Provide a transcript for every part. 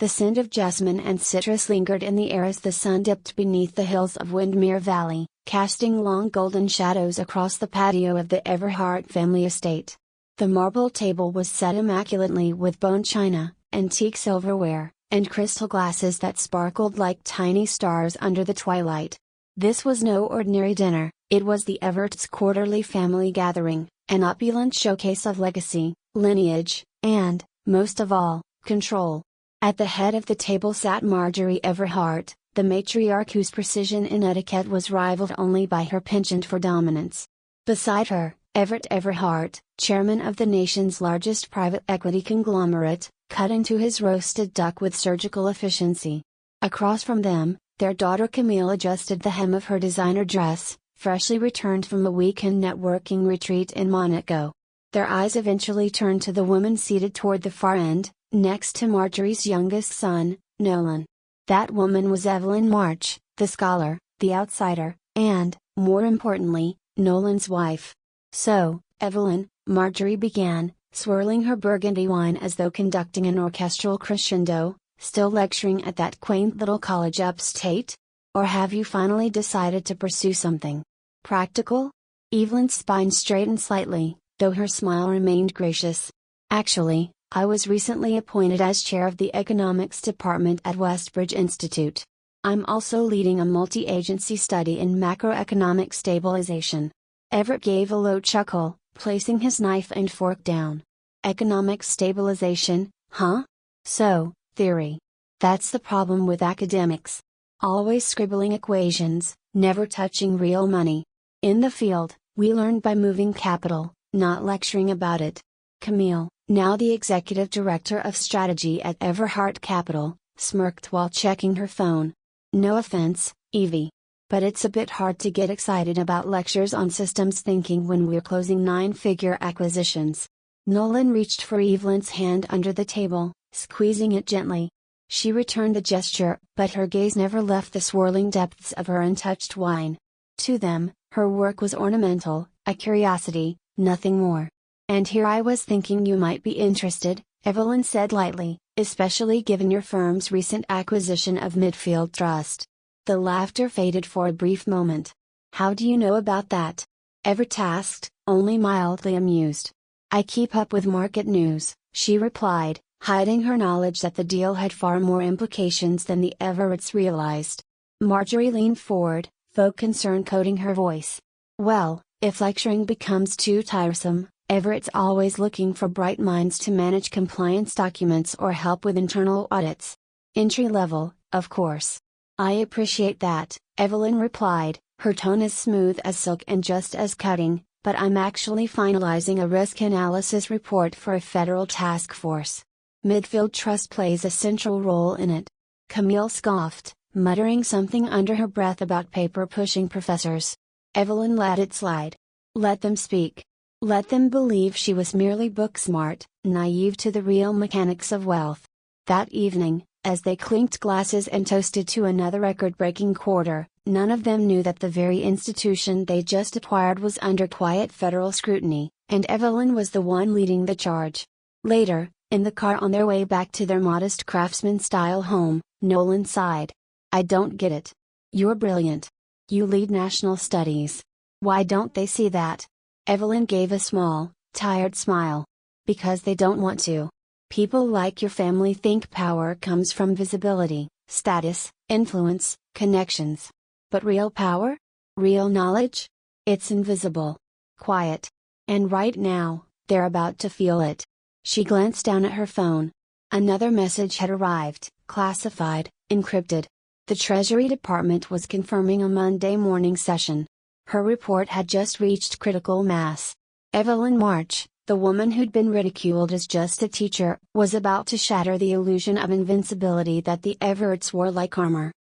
The scent of jasmine and citrus lingered in the air as the sun dipped beneath the hills of Windermere Valley, casting long golden shadows across the patio of the Everhart family estate. The marble table was set immaculately with bone china, antique silverware, and crystal glasses that sparkled like tiny stars under the twilight. This was no ordinary dinner, it was the Everett's quarterly family gathering, an opulent showcase of legacy, lineage, and, most of all, control. At the head of the table sat Marjorie Everhart, the matriarch whose precision in etiquette was rivaled only by her penchant for dominance. Beside her, Everett Everhart, chairman of the nation's largest private equity conglomerate, cut into his roasted duck with surgical efficiency. Across from them, their daughter Camille adjusted the hem of her designer dress, freshly returned from a weekend networking retreat in Monaco. Their eyes eventually turned to the woman seated toward the far end, next to Marjorie's youngest son, Nolan. That woman was Evelyn March, the scholar, the outsider, and, more importantly, Nolan's wife. "So, Evelyn," Marjorie began, swirling her burgundy wine as though conducting an orchestral crescendo, "still lecturing at that quaint little college upstate? Or have you finally decided to pursue something practical?" Evelyn's spine straightened slightly, though her smile remained gracious. "Actually, I was recently appointed as chair of the economics department at Westbridge Institute. I'm also leading a multi-agency study in macroeconomic stabilization." Everett gave a low chuckle, placing his knife and fork down. "Economic stabilization, huh? So, theory. That's the problem with academics. Always scribbling equations, never touching real money. In the field, we learn by moving capital, not lecturing about it." Camille, now the executive director of strategy at Everhart Capital, smirked while checking her phone. "No offense, Evie. But it's a bit hard to get excited about lectures on systems thinking when we're closing 9-figure acquisitions." Nolan reached for Evelyn's hand under the table, squeezing it gently. She returned the gesture, but her gaze never left the swirling depths of her untouched wine. To them, her work was ornamental, a curiosity, nothing more. "And here I was thinking you might be interested," Evelyn said lightly, "especially given your firm's recent acquisition of Midfield Trust." The laughter faded for a brief moment. "How do you know about that?" Everett asked, only mildly amused. "I keep up with market news," she replied, hiding her knowledge that the deal had far more implications than the Everetts realized. Marjorie leaned forward, faux concern coating her voice. "Well, if lecturing becomes too tiresome, Everett's always looking for bright minds to manage compliance documents or help with internal audits. Entry level, of course." "I appreciate that," Evelyn replied, her tone as smooth as silk and just as cutting, "but I'm actually finalizing a risk analysis report for a federal task force. Midfield Trust plays a central role in it." Camille scoffed, muttering something under her breath about paper-pushing professors. Evelyn let it slide. Let them speak. Let them believe she was merely book-smart, naive to the real mechanics of wealth. That evening, as they clinked glasses and toasted to another record-breaking quarter, none of them knew that the very institution they just acquired was under quiet federal scrutiny, and Evelyn was the one leading the charge. Later, in the car on their way back to their modest craftsman-style home, Nolan sighed. "I don't get it. You're brilliant. You lead national studies. Why don't they see that?" Evelyn gave a small, tired smile. "Because they don't want to. People like your family think power comes from visibility, status, influence, connections. But real power? Real knowledge? It's invisible. Quiet. And right now, they're about to feel it." She glanced down at her phone. Another message had arrived, classified, encrypted. The Treasury Department was confirming a Monday morning session. Her report had just reached critical mass. Evelyn March, the woman who'd been ridiculed as just a teacher, was about to shatter the illusion of invincibility that the Everetts wore like armor.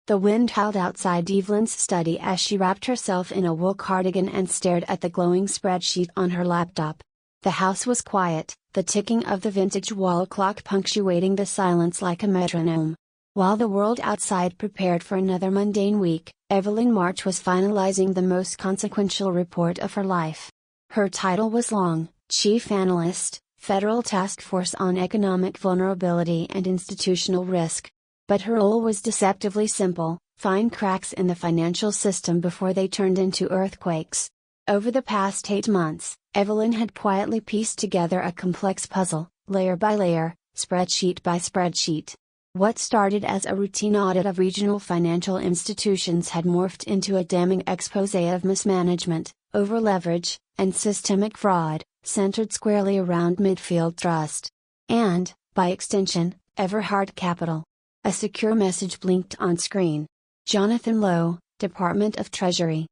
The wind howled outside Evelyn's study as she wrapped herself in a wool cardigan and stared at the glowing spreadsheet on her laptop. The house was quiet, the ticking of the vintage wall clock punctuating the silence like a metronome. While the world outside prepared for another mundane week, Evelyn March was finalizing the most consequential report of her life. Her title was long: Chief Analyst, Federal Task Force on Economic Vulnerability and Institutional Risk. But her role was deceptively simple: find cracks in the financial system before they turned into earthquakes. Over the past 8 months, Evelyn had quietly pieced together a complex puzzle, layer by layer, spreadsheet by spreadsheet. What started as a routine audit of regional financial institutions had morphed into a damning exposé of mismanagement, over-leverage, and systemic fraud, centered squarely around Midfield Trust. And, by extension, Everhard Capital. A secure message blinked on screen. Jonathan Lowe, Department of Treasury.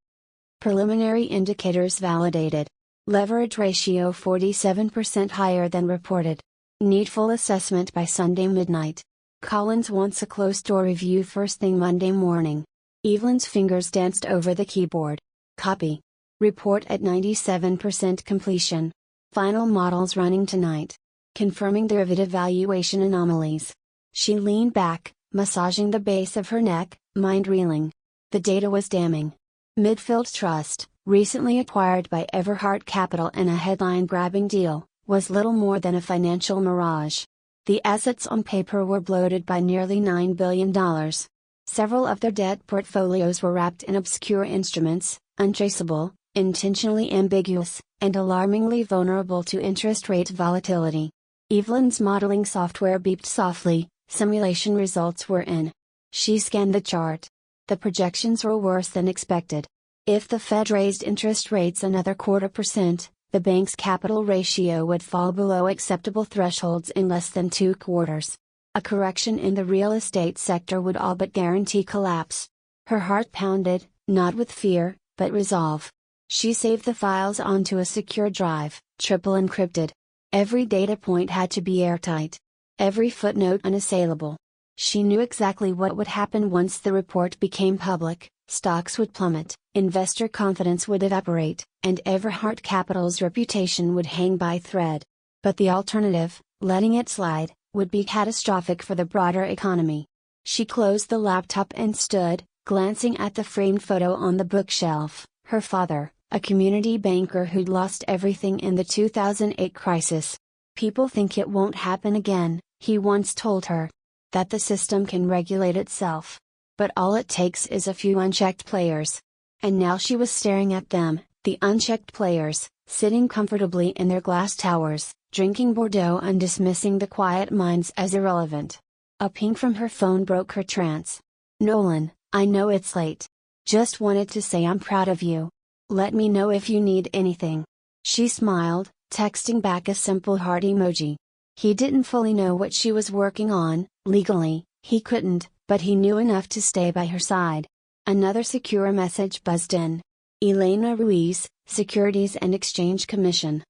Preliminary indicators validated. Leverage ratio 47% higher than reported. Need full assessment by Sunday midnight. Collins wants a closed-door review first thing Monday morning. Evelyn's fingers danced over the keyboard. Copy. Report at 97% completion. Final models running tonight. Confirming derivative valuation anomalies. She leaned back, massaging the base of her neck, mind reeling. The data was damning. Midfield Trust, recently acquired by Everhard Capital in a headline-grabbing deal, was little more than a financial mirage. The assets on paper were bloated by nearly $9 billion. Several of their debt portfolios were wrapped in obscure instruments, untraceable, intentionally ambiguous, and alarmingly vulnerable to interest rate volatility. Evelyn's modeling software beeped softly. Simulation results were in. She scanned the chart. The projections were worse than expected. If the Fed raised interest rates another 0.25%, the bank's capital ratio would fall below acceptable thresholds in less than 2 quarters. A correction in the real estate sector would all but guarantee collapse. Her heart pounded, not with fear, but resolve. She saved the files onto a secure drive, triple encrypted. Every data point had to be airtight. Every footnote unassailable. She knew exactly what would happen once the report became public: stocks would plummet, investor confidence would evaporate, and Everhard Capital's reputation would hang by a thread. But the alternative, letting it slide, would be catastrophic for the broader economy. She closed the laptop and stood, glancing at the framed photo on the bookshelf. Her father, a community banker who'd lost everything in the 2008 crisis. "People think it won't happen again," he once told her. "That the system can regulate itself. But all it takes is a few unchecked players." And now she was staring at them, the unchecked players, sitting comfortably in their glass towers, drinking Bordeaux and dismissing the quiet minds as irrelevant. A ping from her phone broke her trance. "Nolan, I know it's late. Just wanted to say I'm proud of you. Let me know if you need anything." She smiled, texting back a simple heart emoji. He didn't fully know what she was working on, legally, he couldn't, but he knew enough to stay by her side. Another secure message buzzed in. Elena Ruiz, Securities and Exchange Commission.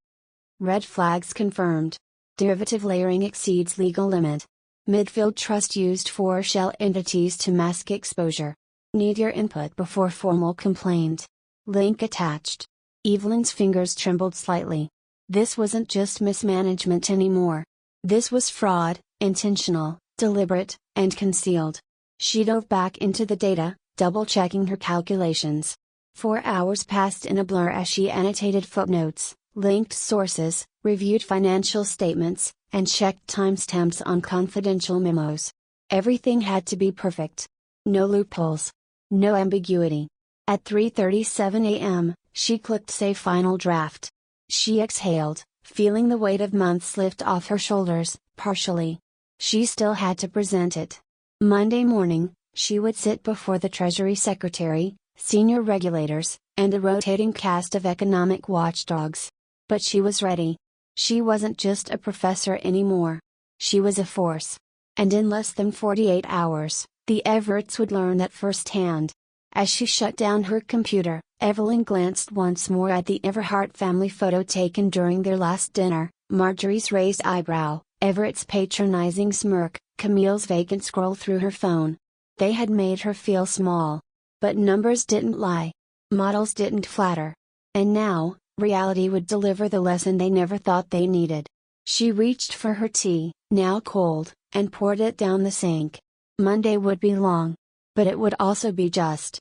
Red flags confirmed. Derivative layering exceeds legal limit. Midfield Trust used 4 shell entities to mask exposure. Need your input before formal complaint. Link attached. Evelyn's fingers trembled slightly. This wasn't just mismanagement anymore. This was fraud, intentional, deliberate, and concealed. She dove back into the data, double-checking her calculations. 4 hours passed in a blur as she annotated footnotes, linked sources, reviewed financial statements, and checked timestamps on confidential memos. Everything had to be perfect. No loopholes. No ambiguity. At 3:37 a.m., she clicked Save Final Draft. She exhaled, feeling the weight of months lift off her shoulders, partially. She still had to present it. Monday morning, she would sit before the Treasury Secretary, senior regulators, and a rotating cast of economic watchdogs. But she was ready. She wasn't just a professor anymore. She was a force. And in less than 48 hours, the Everetts would learn that firsthand. As she shut down her computer, Evelyn glanced once more at the Everhart family photo taken during their last dinner: Marjorie's raised eyebrow, Everett's patronizing smirk, Camille's vacant scroll through her phone. They had made her feel small. But numbers didn't lie. Models didn't flatter. And now, reality would deliver the lesson they never thought they needed. She reached for her tea, now cold, and poured it down the sink. Monday would be long. But it would also be just.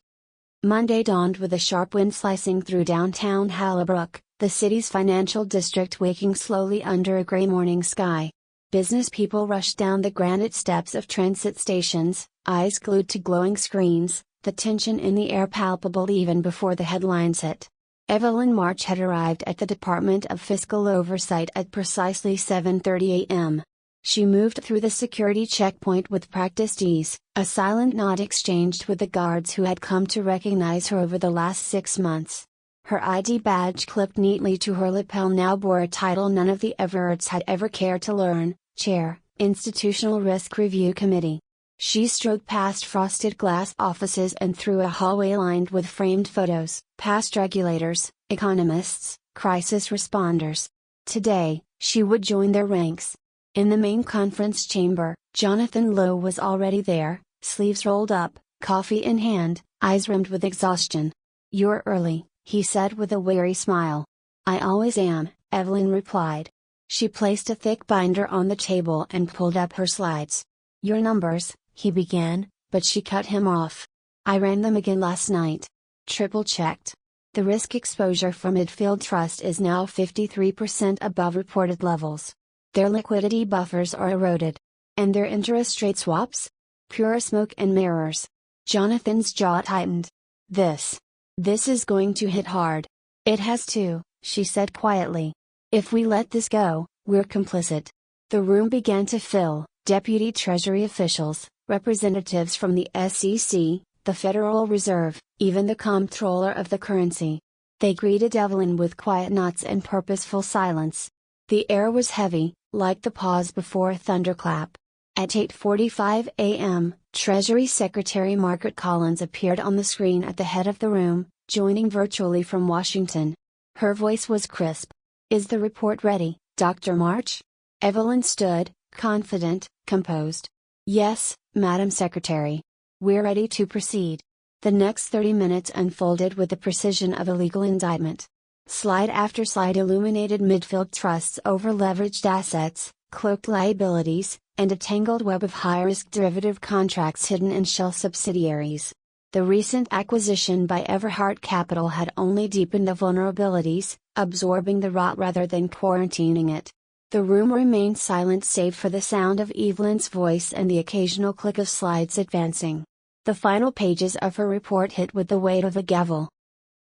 Monday dawned with a sharp wind slicing through downtown Hallibrook, The city's financial district waking slowly under a gray morning sky. Business people rushed down the granite steps of transit stations, eyes glued to glowing screens, the tension in the air palpable even before the headlines hit. Evelyn March had arrived at the Department of Fiscal Oversight at precisely 7:30 a.m. She moved through the security checkpoint with practiced ease, a silent nod exchanged with the guards who had come to recognize her over the last 6 months. Her ID badge clipped neatly to her lapel now bore a title none of the Everards had ever cared to learn: Chair, Institutional Risk Review Committee. She strode past frosted glass offices and through a hallway lined with framed photos, past regulators, economists, crisis responders. Today, she would join their ranks. In the main conference chamber, Jonathan Lowe was already there, sleeves rolled up, coffee in hand, eyes rimmed with exhaustion. "You're early," he said with a weary smile. "I always am," Evelyn replied. She placed a thick binder on the table and pulled up her slides. "Your numbers," he began, but she cut him off. "I ran them again last night. Triple-checked. The risk exposure for Midfield Trust is now 53% above reported levels. Their liquidity buffers are eroded. And their interest rate swaps? Pure smoke and mirrors." Jonathan's jaw tightened. This is going to hit hard." "It has to," she said quietly. "If we let this go, we're complicit." The room began to fill, deputy Treasury officials, representatives from the SEC, the Federal Reserve, even the comptroller of the currency. They greeted Evelyn with quiet nods and purposeful silence. The air was heavy, like the pause before a thunderclap. At 8:45 a.m., Treasury Secretary Margaret Collins appeared on the screen at the head of the room, joining virtually from Washington. Her voice was crisp. "Is the report ready, Dr. March?" Evelyn stood, confident, composed. "Yes, Madam Secretary. We're ready to proceed." The next 30 minutes unfolded with the precision of a legal indictment. Slide after slide illuminated Midfield Trust's over-leveraged assets, cloaked liabilities, and a tangled web of high-risk derivative contracts hidden in shell subsidiaries. The recent acquisition by Everhart Capital had only deepened the vulnerabilities, absorbing the rot rather than quarantining it. The room remained silent save for the sound of Evelyn's voice and the occasional click of slides advancing. The final pages of her report hit with the weight of a gavel.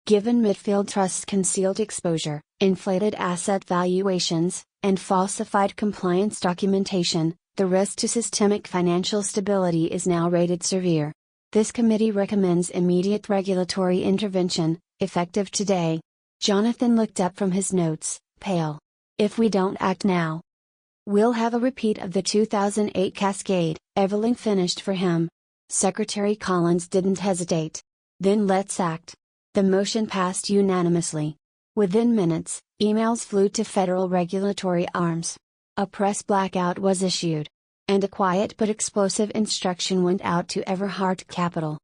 Given Midfield Trust's concealed exposure, inflated asset valuations, and falsified compliance documentation, the risk to systemic financial stability is now rated severe. This committee recommends immediate regulatory intervention, effective today. Jonathan looked up from his notes, pale. "If we don't act now, we'll have a repeat of the 2008 cascade," Evelyn finished for him. Secretary Collins didn't hesitate. "Then let's act." The motion passed unanimously. Within minutes, emails flew to federal regulatory arms. A press blackout was issued. And a quiet but explosive instruction went out to Everhart Capital.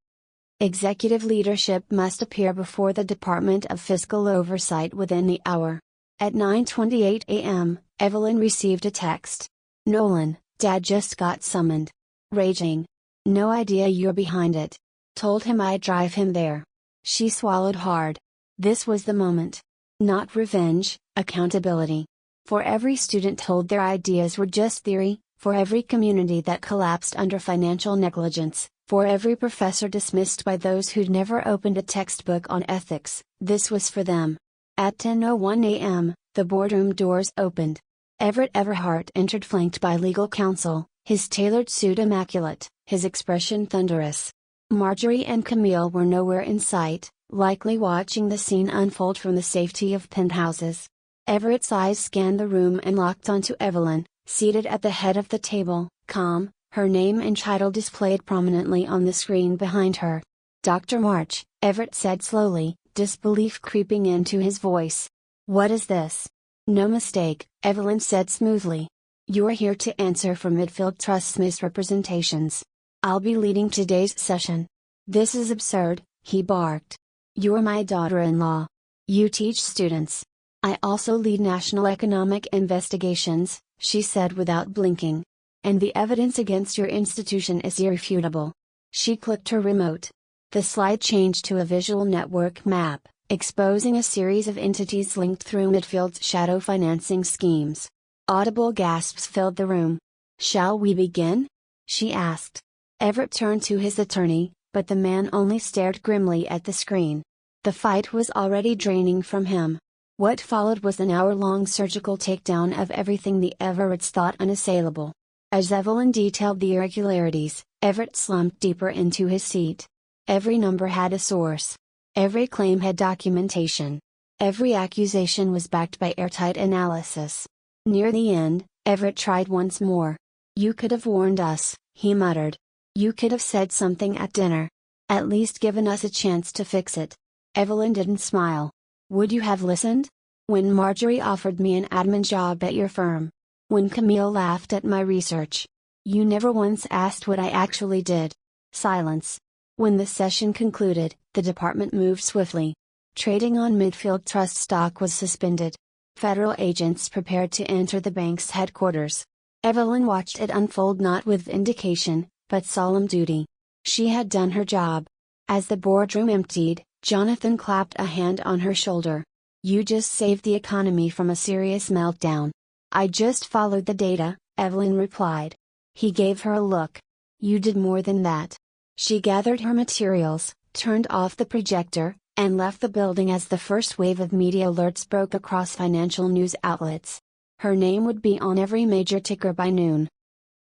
Executive leadership must appear before the Department of Fiscal Oversight within the hour. At 9:28 a.m., Evelyn received a text. "Nolan, Dad just got summoned. Raging. No idea you're behind it. Told him I'd drive him there." She swallowed hard. This was the moment. Not revenge, accountability. For every student told their ideas were just theory, for every community that collapsed under financial negligence, for every professor dismissed by those who'd never opened a textbook on ethics, this was for them. At 10:01 a.m., the boardroom doors opened. Everett Everhart entered flanked by legal counsel, his tailored suit immaculate, his expression thunderous. Marjorie and Camille were nowhere in sight, likely watching the scene unfold from the safety of penthouses. Everett's eyes scanned the room and locked onto Evelyn, seated at the head of the table, calm, her name and title displayed prominently on the screen behind her. "Dr. March," Everett said slowly, disbelief creeping into his voice. "What is this?" "No mistake," Evelyn said smoothly. "You're here to answer for Midfield Trust's misrepresentations. I'll be leading today's session." "This is absurd," he barked. "You're my daughter-in-law. You teach students." "I also lead national economic investigations," she said without blinking. "And the evidence against your institution is irrefutable." She clicked her remote. The slide changed to a visual network map, exposing a series of entities linked through Midfield's shadow financing schemes. Audible gasps filled the room. "Shall we begin?" she asked. Everett turned to his attorney, but the man only stared grimly at the screen. The fight was already draining from him. What followed was an hour-long surgical takedown of everything the Everetts thought unassailable. As Evelyn detailed the irregularities, Everett slumped deeper into his seat. Every number had a source. Every claim had documentation. Every accusation was backed by airtight analysis. Near the end, Everett tried once more. "You could have warned us," he muttered. "You could have said something at dinner. At least given us a chance to fix it." Evelyn didn't smile. "Would you have listened? When Marjorie offered me an admin job at your firm? When Camille laughed at my research? You never once asked what I actually did." Silence. When the session concluded, the department moved swiftly. Trading on Midfield Trust stock was suspended. Federal agents prepared to enter the bank's headquarters. Evelyn watched it unfold not with indication, but solemn duty. She had done her job. As the boardroom emptied, Jonathan clapped a hand on her shoulder. "You just saved the economy from a serious meltdown." "I just followed the data," Evelyn replied. He gave her a look. "You did more than that." She gathered her materials, turned off the projector, and left the building as the first wave of media alerts broke across financial news outlets. Her name would be on every major ticker by noon.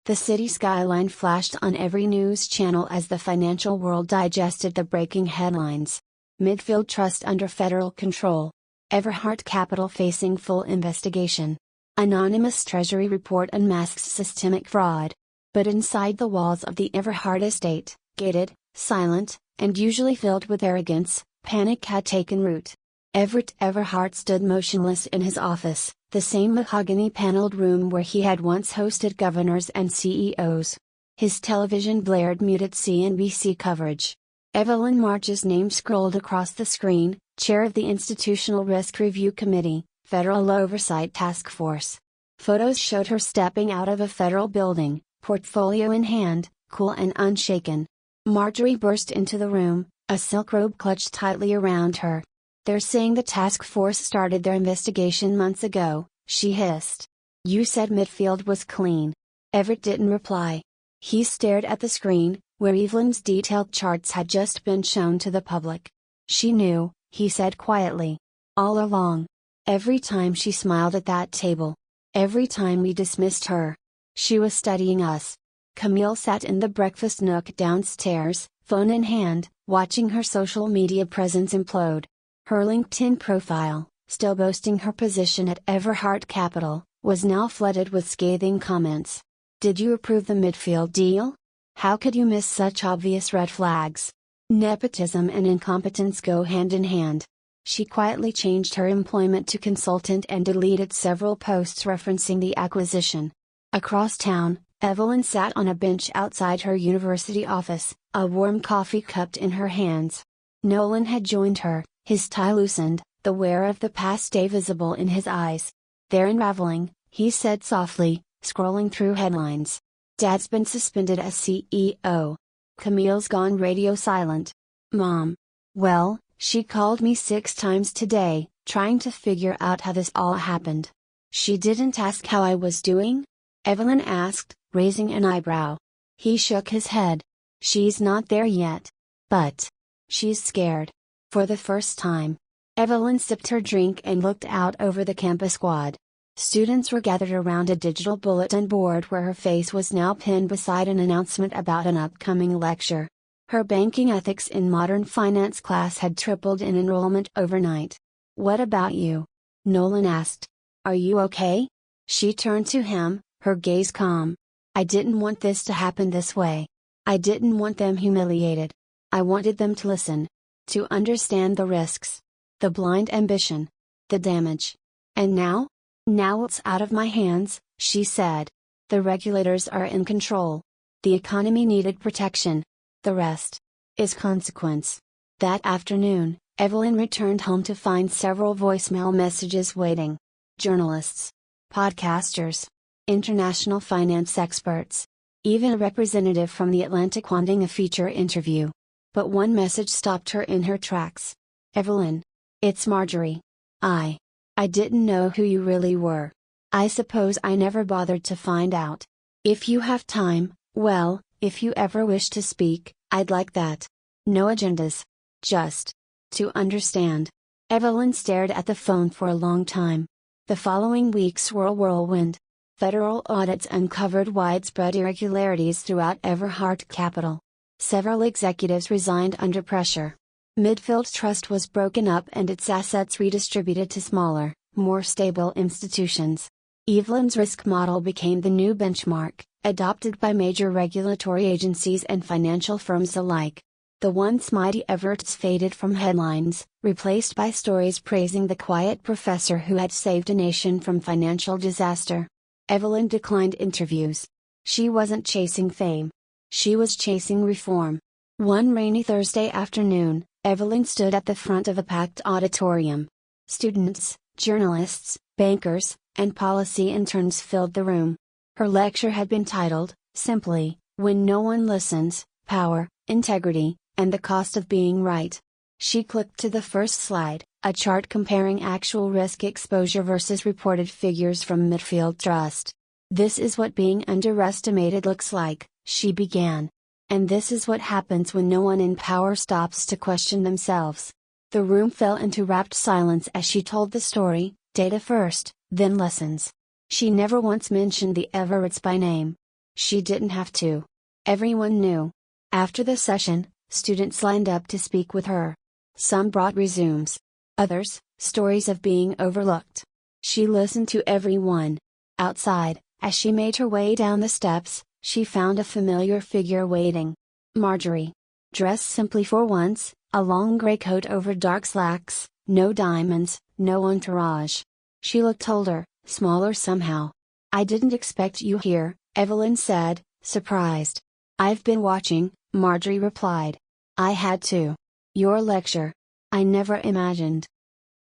The city skyline flashed on every news channel as the financial world digested the breaking headlines. Midfield Trust under federal control. Everhart Capital facing full investigation. Anonymous Treasury report unmasks systemic fraud. But inside the walls of the Everhart estate, gated, silent, and usually filled with arrogance, panic had taken root. Everett Everhart stood motionless in his office, the same mahogany-paneled room where he had once hosted governors and CEOs. His television blared muted CNBC coverage. Evelyn March's name scrolled across the screen, chair of the Institutional Risk Review Committee, Federal Oversight Task Force. Photos showed her stepping out of a federal building, portfolio in hand, cool and unshaken. Marjorie burst into the room, a silk robe clutched tightly around her. "They're saying the task force started their investigation months ago," she hissed. "You said Midfield was clean." Everett didn't reply. He stared at the screen, where Evelyn's detailed charts had just been shown to the public. "She knew," he said quietly. "All along. Every time she smiled at that table. Every time we dismissed her. She was studying us." Camille sat in the breakfast nook downstairs, phone in hand, watching her social media presence implode. Her LinkedIn profile, still boasting her position at Everhart Capital, was now flooded with scathing comments. "Did you approve the Midfield deal? How could you miss such obvious red flags? Nepotism and incompetence go hand in hand." She quietly changed her employment to consultant and deleted several posts referencing the acquisition. Across town, Evelyn sat on a bench outside her university office, a warm coffee cupped in her hands. Nolan had joined her, his tie loosened, the wear of the past day visible in his eyes. "They're unraveling," he said softly, scrolling through headlines. "Dad's been suspended as CEO. Camille's gone radio silent. Mom. Well, she called me 6 times today, trying to figure out how this all happened." "She didn't ask how I was doing?" Evelyn asked, raising an eyebrow. He shook his head. "She's not there yet. But she's scared." For the first time. Evelyn sipped her drink and looked out over the campus quad. Students were gathered around a digital bulletin board where her face was now pinned beside an announcement about an upcoming lecture. Her banking ethics in modern finance class had tripled in enrollment overnight. "What about you?" Nolan asked. "Are you okay?" She turned to him, her gaze calm. "I didn't want this to happen this way. I didn't want them humiliated. I wanted them to listen. To understand the risks. The blind ambition. The damage. And now? Now it's out of my hands," she said. "The regulators are in control. The economy needed protection. The rest is consequence." That afternoon, Evelyn returned home to find several voicemail messages waiting. Journalists. Podcasters. International finance experts. Even a representative from The Atlantic wanting a feature interview. But one message stopped her in her tracks. "Evelyn. It's Marjorie. I didn't know who you really were. I suppose I never bothered to find out. If you have time, well, if you ever wish to speak, I'd like that. No agendas. Just to understand. Evelyn stared at the phone for a long time. The following weeks were a whirlwind. Federal audits uncovered widespread irregularities throughout Everhart Capital. Several executives resigned under pressure. Midfield Trust was broken up and its assets redistributed to smaller, more stable institutions. Evelyn's risk model became the new benchmark, adopted by major regulatory agencies and financial firms alike. The once mighty Everett's faded from headlines, replaced by stories praising the quiet professor who had saved a nation from financial disaster. Evelyn declined interviews. She wasn't chasing fame. She was chasing reform. One rainy Thursday afternoon, Evelyn stood at the front of a packed auditorium. Students, journalists, bankers, and policy interns filled the room. Her lecture had been titled, simply, When No One Listens, Power, Integrity, and the Cost of Being Right. She clicked to the first slide, a chart comparing actual risk exposure versus reported figures from Midfield Trust. This is what being underestimated looks like, she began. And this is what happens when no one in power stops to question themselves. The room fell into rapt silence as she told the story, data first, then lessons. She never once mentioned the Everetts by name. She didn't have to. Everyone knew. After the session, students lined up to speak with her. Some brought resumes. Others, stories of being overlooked. She listened to everyone. Outside, as she made her way down the steps, she found a familiar figure waiting. Marjorie. Dressed simply for once, a long gray coat over dark slacks, no diamonds, no entourage. She looked older, smaller somehow. I didn't expect you here, Evelyn said, surprised. I've been watching, Marjorie replied. I had to. Your lecture. I never imagined.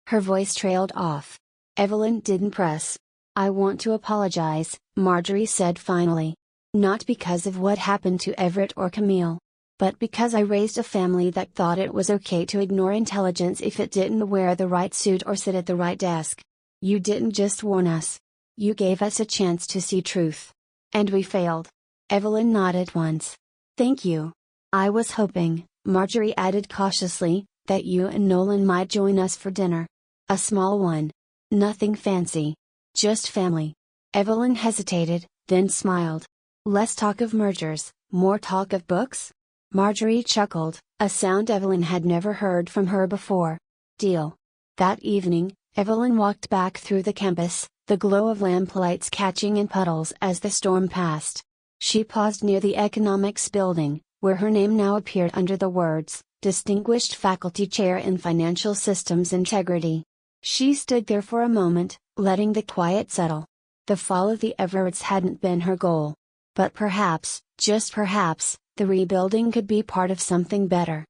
Her voice trailed off. Evelyn didn't press. I want to apologize, Marjorie said finally. Not because of what happened to Everett or Camille. But because I raised a family that thought it was okay to ignore intelligence if it didn't wear the right suit or sit at the right desk. You didn't just warn us. You gave us a chance to see truth. And we failed. Evelyn nodded once. Thank you. I was hoping, Marjorie added cautiously, that you and Nolan might join us for dinner. A small one. Nothing fancy. Just family. Evelyn hesitated, then smiled. Less talk of mergers, more talk of books? Marjorie chuckled, a sound Evelyn had never heard from her before. Deal. That evening, Evelyn walked back through the campus, the glow of lamplights catching in puddles as the storm passed. She paused near the economics building, where her name now appeared under the words, Distinguished Faculty Chair in Financial Systems Integrity. She stood there for a moment, letting the quiet settle. The fall of the Everetts hadn't been her goal. But perhaps, just perhaps, the rebuilding could be part of something better.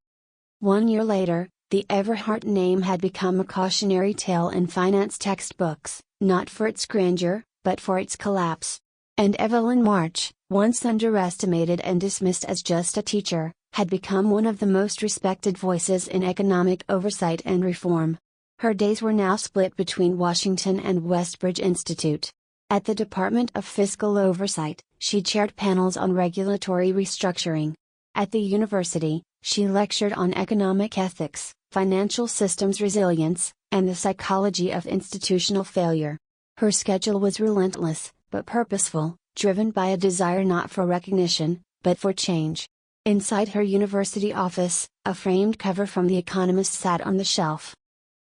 1 year later, the Everhart name had become a cautionary tale in finance textbooks, not for its grandeur, but for its collapse. And Evelyn March, once underestimated and dismissed as just a teacher, had become one of the most respected voices in economic oversight and reform. Her days were now split between Washington and Westbridge Institute. At the Department of Fiscal Oversight, she chaired panels on regulatory restructuring. At the university, she lectured on economic ethics, financial systems resilience, and the psychology of institutional failure. Her schedule was relentless, but purposeful, driven by a desire not for recognition, but for change. Inside her university office, a framed cover from The Economist sat on the shelf.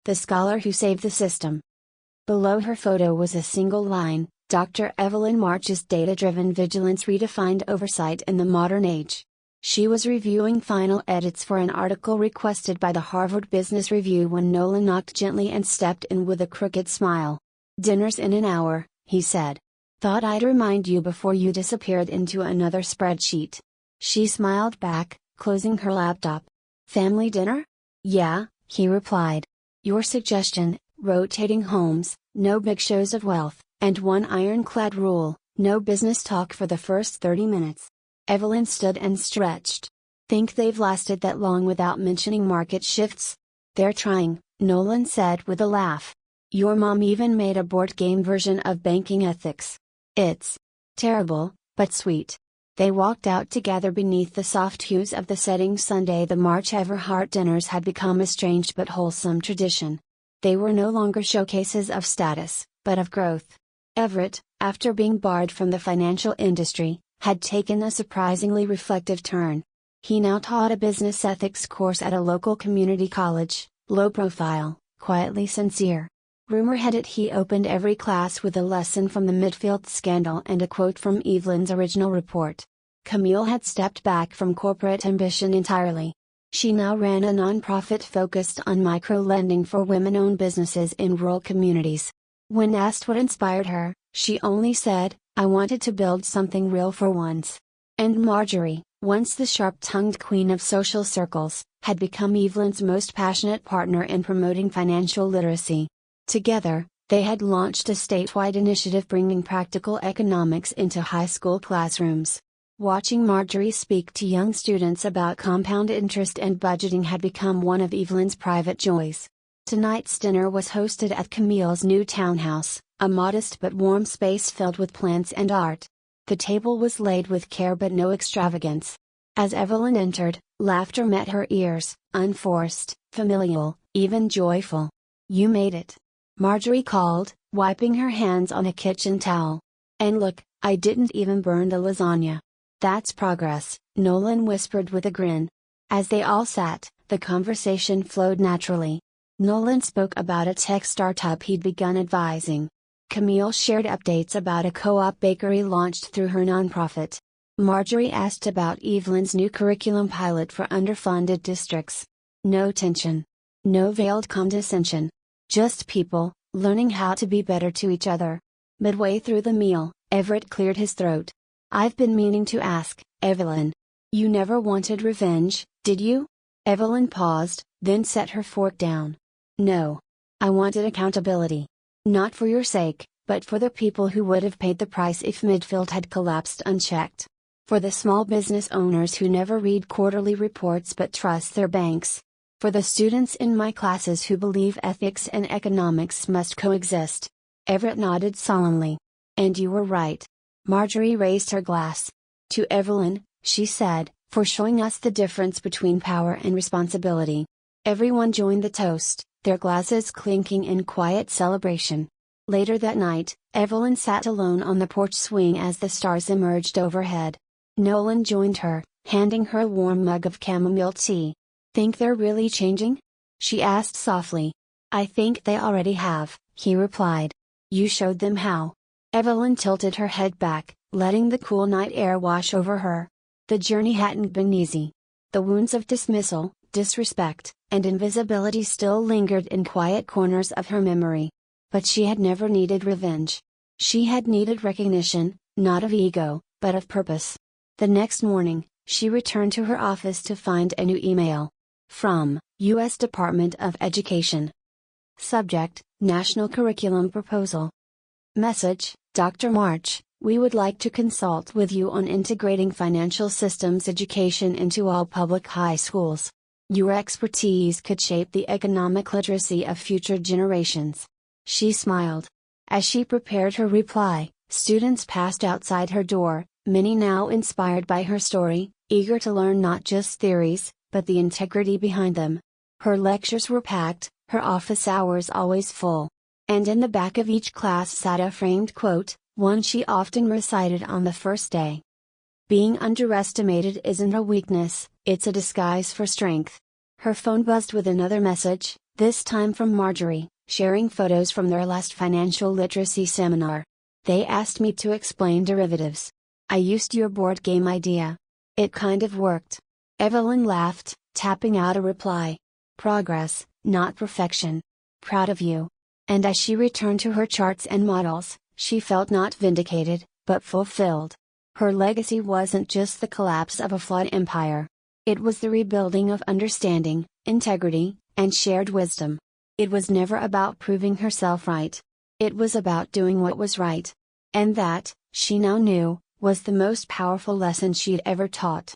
The Scholar Who Saved the System. Below her photo was a single line, Dr. Evelyn March's Data-Driven Vigilance Redefined Oversight in the Modern Age. She was reviewing final edits for an article requested by the Harvard Business Review when Nolan knocked gently and stepped in with a crooked smile. Dinner's in an hour, he said. Thought I'd remind you before you disappeared into another spreadsheet. She smiled back, closing her laptop. Family dinner? Yeah, he replied. Your suggestion, rotating homes, no big shows of wealth, and one ironclad rule, no business talk for the first 30 minutes. Evelyn stood and stretched. Think they've lasted that long without mentioning market shifts? They're trying, Nolan said with a laugh. Your mom even made a board game version of banking ethics. It's terrible, but sweet. They walked out together beneath the soft hues of the setting Sunday. The March Everhart dinners had become a strange but wholesome tradition. They were no longer showcases of status, but of growth. Everett, after being barred from the financial industry, had taken a surprisingly reflective turn. He now taught a business ethics course at a local community college, low profile, quietly sincere. Rumor had it he opened every class with a lesson from the Midfield scandal and a quote from Evelyn's original report. Camille had stepped back from corporate ambition entirely. She now ran a nonprofit focused on micro-lending for women-owned businesses in rural communities. When asked what inspired her, she only said, "I wanted to build something real for once." And Marjorie, once the sharp-tongued queen of social circles, had become Evelyn's most passionate partner in promoting financial literacy. Together, they had launched a statewide initiative bringing practical economics into high school classrooms. Watching Marjorie speak to young students about compound interest and budgeting had become one of Evelyn's private joys. Tonight's dinner was hosted at Camille's new townhouse, a modest but warm space filled with plants and art. The table was laid with care but no extravagance. As Evelyn entered, laughter met her ears, unforced, familial, even joyful. "You made it," Marjorie called, wiping her hands on a kitchen towel. "And look, I didn't even burn the lasagna." "That's progress," Nolan whispered with a grin. As they all sat, the conversation flowed naturally. Nolan spoke about a tech startup he'd begun advising. Camille shared updates about a co-op bakery launched through her nonprofit. Marjorie asked about Evelyn's new curriculum pilot for underfunded districts. No tension. No veiled condescension. Just people, learning how to be better to each other. Midway through the meal, Everett cleared his throat. "I've been meaning to ask, Evelyn. You never wanted revenge, did you?" Evelyn paused, then set her fork down. "No. I wanted accountability. Not for your sake, but for the people who would have paid the price if Midfield had collapsed unchecked. For the small business owners who never read quarterly reports but trust their banks. For the students in my classes who believe ethics and economics must coexist." Everett nodded solemnly. "And you were right." Marjorie raised her glass. "To Evelyn," she said, "for showing us the difference between power and responsibility." Everyone joined the toast, their glasses clinking in quiet celebration. Later that night, Evelyn sat alone on the porch swing as the stars emerged overhead. Nolan joined her, handing her a warm mug of chamomile tea. "Think they're really changing?" she asked softly. "I think they already have," he replied. "You showed them how." Evelyn tilted her head back, letting the cool night air wash over her. The journey hadn't been easy. The wounds of dismissal, disrespect, and invisibility still lingered in quiet corners of her memory. But she had never needed revenge. She had needed recognition, not of ego, but of purpose. The next morning, she returned to her office to find a new email. From U.S. Department of Education. Subject: National Curriculum Proposal. Message: Dr. March, we would like to consult with you on integrating financial systems education into all public high schools. Your expertise could shape the economic literacy of future generations. She smiled. As she prepared her reply, students passed outside her door, many now inspired by her story, eager to learn not just theories, but the integrity behind them. Her lectures were packed, her office hours always full. And in the back of each class sat a framed quote, one she often recited on the first day. "Being underestimated isn't a weakness, it's a disguise for strength." Her phone buzzed with another message, this time from Marjorie, sharing photos from their last financial literacy seminar. "They asked me to explain derivatives. I used your board game idea. It kind of worked." Evelyn laughed, tapping out a reply. "Progress, not perfection. Proud of you." And as she returned to her charts and models, she felt not vindicated, but fulfilled. Her legacy wasn't just the collapse of a flawed empire. It was the rebuilding of understanding, integrity, and shared wisdom. It was never about proving herself right. It was about doing what was right. And that, she now knew, was the most powerful lesson she'd ever taught.